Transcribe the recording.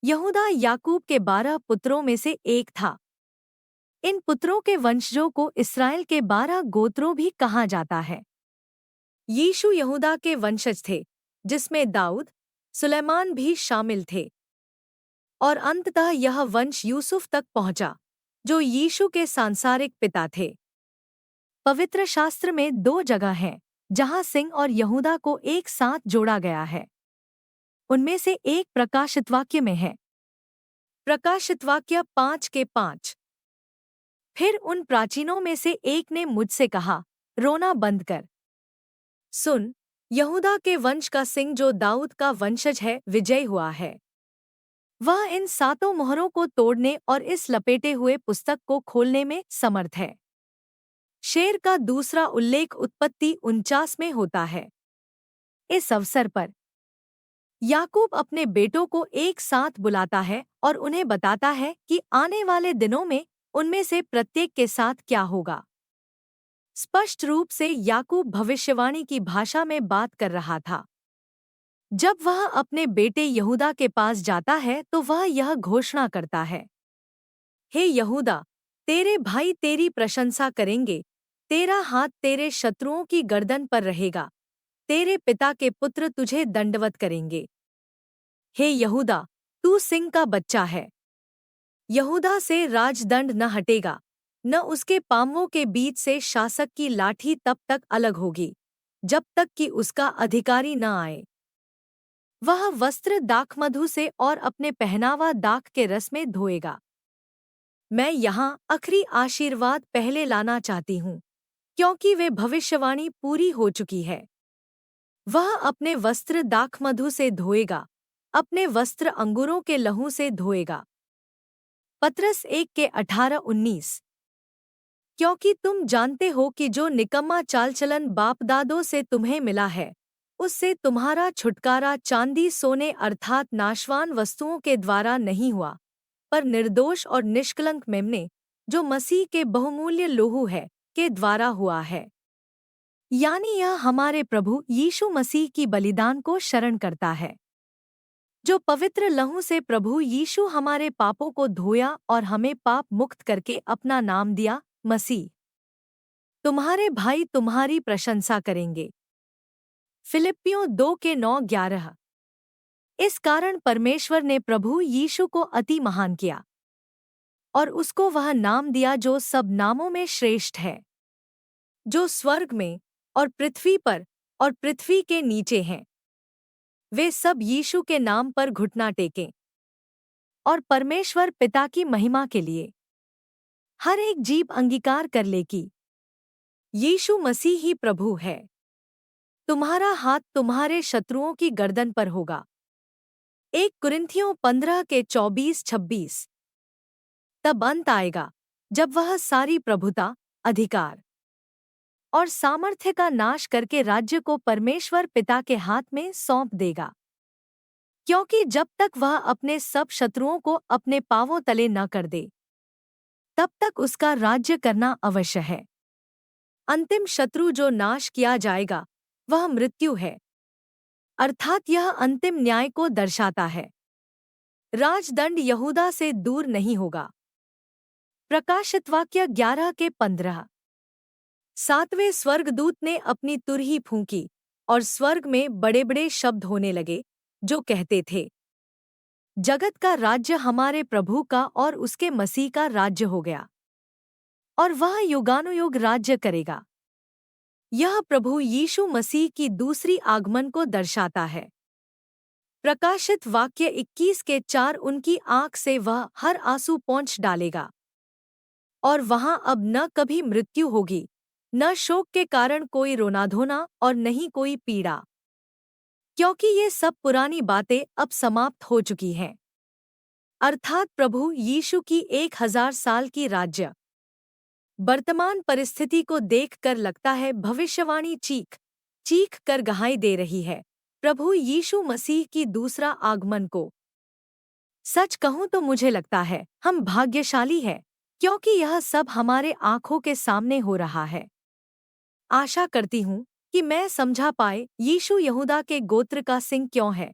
यहूदा याकूब के 12 पुत्रों में से एक था। इन पुत्रों के वंशजों को इस्राएल के 12 गोत्रों भी कहा जाता है। यीशु यहूदा के वंशज थे, जिसमें दाऊद, सुलैमान भी शामिल थे। और अंततः यह वंश यूसुफ तक पहुंचा, जो यीशु के सांसारिक पिता थे। पवित्र शास्त्र में 2 जगह हैं जहां सिंह और यहूदा को एक साथ जोड़ा गया है। उनमें से एक प्रकाशितवाक्य में है। प्रकाशितवाक्य 5:5। फिर उन प्राचीनों में से एक ने मुझसे कहा, रोना बंद कर। सुन, यहूदा के वंश का सिंह जो दाऊद का वंशज है विजयी हुआ है। वह इन 7 मोहरों को तोड़ने और इस लपेटे हुए पुस्तक को खोलने में समर्थ है। शेर का दूसरा उल्लेख उत्पत्ति 49 में होता है। इस अवसर पर याकूब अपने बेटों को एक साथ बुलाता है और उन्हें बताता है कि आने वाले दिनों में उनमें से प्रत्येक के साथ क्या होगा। स्पष्ट रूप से याकूब भविष्यवाणी की भाषा में बात कर रहा था। जब वह अपने बेटे यहूदा के पास जाता है तो वह यह घोषणा करता है, हे यहूदा, तेरे भाई तेरी प्रशंसा करेंगे, तेरा हाथ तेरे शत्रुओं की गर्दन पर रहेगा, तेरे पिता के पुत्र तुझे दंडवत करेंगे। हे यहूदा, तू सिंह का बच्चा है। यहूदा से राजदंड न हटेगा, न उसके पांवों के बीच से शासक की लाठी तब तक अलग होगी, जब तक कि उसका अधिकारी न आए। वह वस्त्र दाखमधु से और अपने पहनावा दाख के रस में धोएगा। मैं यहाँ आखिरी आशीर्वाद पहले लाना चाहती हूँ, क्योंकि वे भविष्यवाणी पूरी हो चुकी है। वह अपने वस्त्र दाखमधु से धोएगा, अपने वस्त्र अंगूरों के लहू से धोएगा। पत्रस 1:18-19। क्योंकि तुम जानते हो कि जो निकम्मा चालचलन बापदादों से तुम्हें मिला है, उससे तुम्हारा छुटकारा चांदी सोने अर्थात नाशवान वस्तुओं के द्वारा नहीं हुआ, पर निर्दोष और निष्कलंक मेमने, जो मसीह के बहुमूल्य लोहू है, के द्वारा हुआ है। यानी यह हमारे प्रभु यीशु मसीह की बलिदान को शरण करता है, जो पवित्र लहू से प्रभु यीशु हमारे पापों को धोया और हमें पाप मुक्त करके अपना नाम दिया, मसीह। तुम्हारे भाई तुम्हारी प्रशंसा करेंगे। फिलिप्पियों 2:9-11। इस कारण परमेश्वर ने प्रभु यीशु को अति महान किया और उसको वह नाम दिया जो सब नामों में श्रेष्ठ है, जो स्वर्ग में और पृथ्वी पर और पृथ्वी के नीचे हैं। वे सब यीशु के नाम पर घुटना टेकें और परमेश्वर पिता की महिमा के लिए हर एक जीभ अंगीकार कर ले कि यीशु मसीह ही प्रभु है। तुम्हारा हाथ तुम्हारे शत्रुओं की गर्दन पर होगा। 1 कुरिन्थियों 15:24-26। तब अंत आएगा जब वह सारी प्रभुता, अधिकार और सामर्थ्य का नाश करके राज्य को परमेश्वर पिता के हाथ में सौंप देगा। क्योंकि जब तक वह अपने सब शत्रुओं को अपने पांवों तले न कर दे, तब तक उसका राज्य करना अवश्य है। अंतिम शत्रु जो नाश किया जाएगा वह मृत्यु है, अर्थात यह अंतिम न्याय को दर्शाता है। राजदंड यहूदा से दूर नहीं होगा। प्रकाशितवाक्य 11:15। 7वें स्वर्गदूत ने अपनी तुरही फूंकी और स्वर्ग में बड़े-बड़े शब्द होने लगे, जो कहते थे, जगत का राज्य हमारे प्रभु का और उसके मसीह का राज्य हो गया, और वह युगानुयुग राज्य करेगा। यह प्रभु यीशु मसीह की दूसरी आगमन को दर्शाता है। प्रकाशित वाक्य 21:4। उनकी आँख से वह हर आंसू पोंछ डालेगा, और वहां अब न कभी मृत्यु होगी, न शोक के कारण कोई रोना धोना और नहीं कोई पीड़ा, क्योंकि ये सब पुरानी बातें अब समाप्त हो चुकी हैं। अर्थात प्रभु यीशु की 1000 साल की राज्य। वर्तमान परिस्थिति को देखकर लगता है भविष्यवाणी चीख चीख कर गहाई दे रही है प्रभु यीशु मसीह की दूसरा आगमन को। सच कहूं तो मुझे लगता है हम भाग्यशाली हैं, क्योंकि यह सब हमारे आंखों के सामने हो रहा है। आशा करती हूं कि मैं समझा पाए यीशु यहूदा के गोत्र का सिंह क्यों है।